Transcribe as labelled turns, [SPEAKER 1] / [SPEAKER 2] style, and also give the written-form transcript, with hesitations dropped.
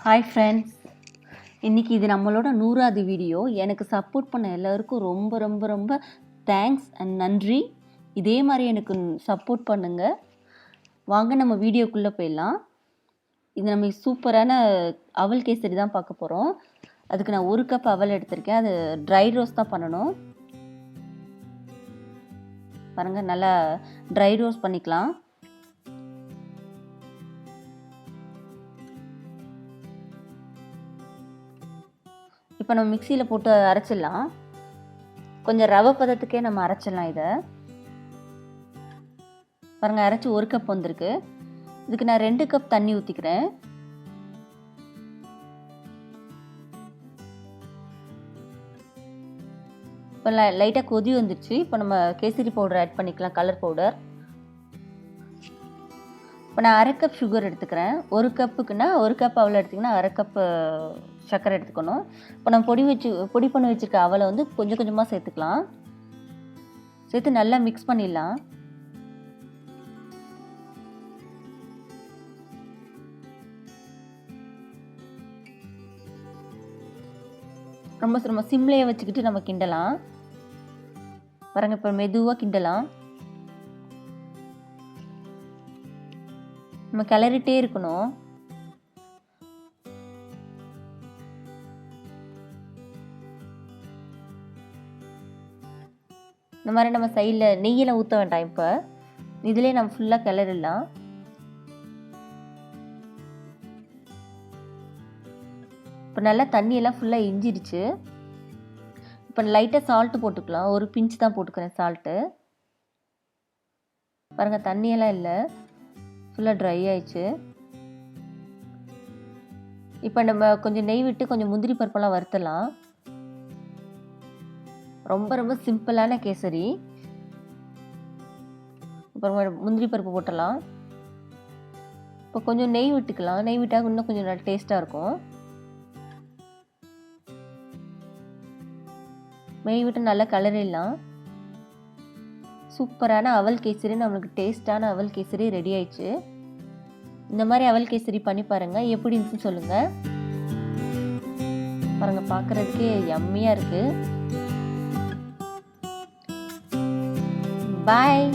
[SPEAKER 1] Hi friends, இன்றைக்கி இது நம்மளோட 100வது வீடியோ. எனக்கு சப்போர்ட் பண்ண எல்லாருக்கும் ரொம்ப ரொம்ப ரொம்ப தேங்க்ஸ் அண்ட் நன்றி. இதே மாதிரி எனக்கு சப்போர்ட் பண்ணுங்கள். வாங்க நம்ம வீடியோக்குள்ளே போயிடலாம். இது நம்ம சூப்பரான அவல் கேசரி தான் பார்க்க போகிறோம். அதுக்கு நான் 1 கப் அவல் எடுத்திருக்கேன். அது ட்ரை ரோஸ்ட் தான் பண்ணணும். பாருங்கள், நல்லா ட்ரை ரோஸ்ட் பண்ணிக்கலாம். இப்போ நம்ம மிக்சியில் போட்டு அரைச்சிடலாம். கொஞ்சம் ரவை பதத்துக்கே நம்ம அரைச்சிடலாம். இதை பாருங்கள், அரைச்சி 1 கப் வந்திருக்கு. இதுக்கு நான் 2 கப் தண்ணி ஊற்றிக்கிறேன். இப்போ லைட்டாக கொதி வந்துடுச்சு. இப்போ நம்ம கேசரி பவுடர் ஆட் பண்ணிக்கலாம், கலர் பவுடர். இப்போ நான் 1/2 கப் சுகர் எடுத்துக்கிறேன். 1 கப்புக்குன்னா 1 கப் அவலை எடுத்திங்கன்னா 1/2 கப்பு சர்க்கரை எடுத்துக்கணும். இப்போ நம்ம பொடி பண்ணி வச்சுருக்க அவலை வந்து கொஞ்சம் கொஞ்சமாக சேர்த்துக்கலாம். சேர்த்து நல்லா மிக்ஸ் பண்ணிடலாம். ரொம்ப சிம்லேயே வச்சுக்கிட்டு நம்ம கிண்டலாம். பாருங்க, இப்போ மெதுவாக கிண்டலாம். நம்ம கிளறிட்டே இருக்கணும். இந்த மாதிரி நம்ம சைடில் நெய்யெல்லாம் ஊற்ற வேண்டாம். இப்போ இதிலே நம்ம ஃபுல்லாக கிளறிடலாம். இப்போ நல்லா தண்ணியெல்லாம் ஃபுல்லாக இஞ்சிடுச்சு. இப்போ லைட்டாக சால்ட்டு போட்டுக்கலாம். 1 பிஞ்ச் தான் போட்டுக்கிறேன் சால்ட்டு. பாருங்கள், தண்ணியெல்லாம் இல்லை, ஃபுல்லாக ட்ரை ஆயிடுச்சு. இப்போ நம்ம கொஞ்சம் நெய் விட்டு கொஞ்சம் முந்திரி பருப்பெல்லாம் வறுத்தலாம். ரொம்ப சிம்பிளான கேசரி. அப்புறம் முந்திரி பருப்பு போட்டலாம். இப்போ கொஞ்சம் நெய் விட்டுக்கலாம். நெய் விட்டால் இன்னும் கொஞ்சம் நல்லா டேஸ்ட்டாக இருக்கும். நெய் விட்டு நல்லா கலரிடலாம். சூப்பரான அவல் கேசரி, நம்மளுக்கு டேஸ்டான அவல் கேசரி ரெடி ஆயிடுச்சு. இந்த மாதிரி அவல் கேசரி பண்ணி பாருங்கள், எப்படி இருந்துச்சுன்னு சொல்லுங்கள். பாருங்கள், பார்க்குறதுக்கே யம்மியாக இருக்குது. பாய்.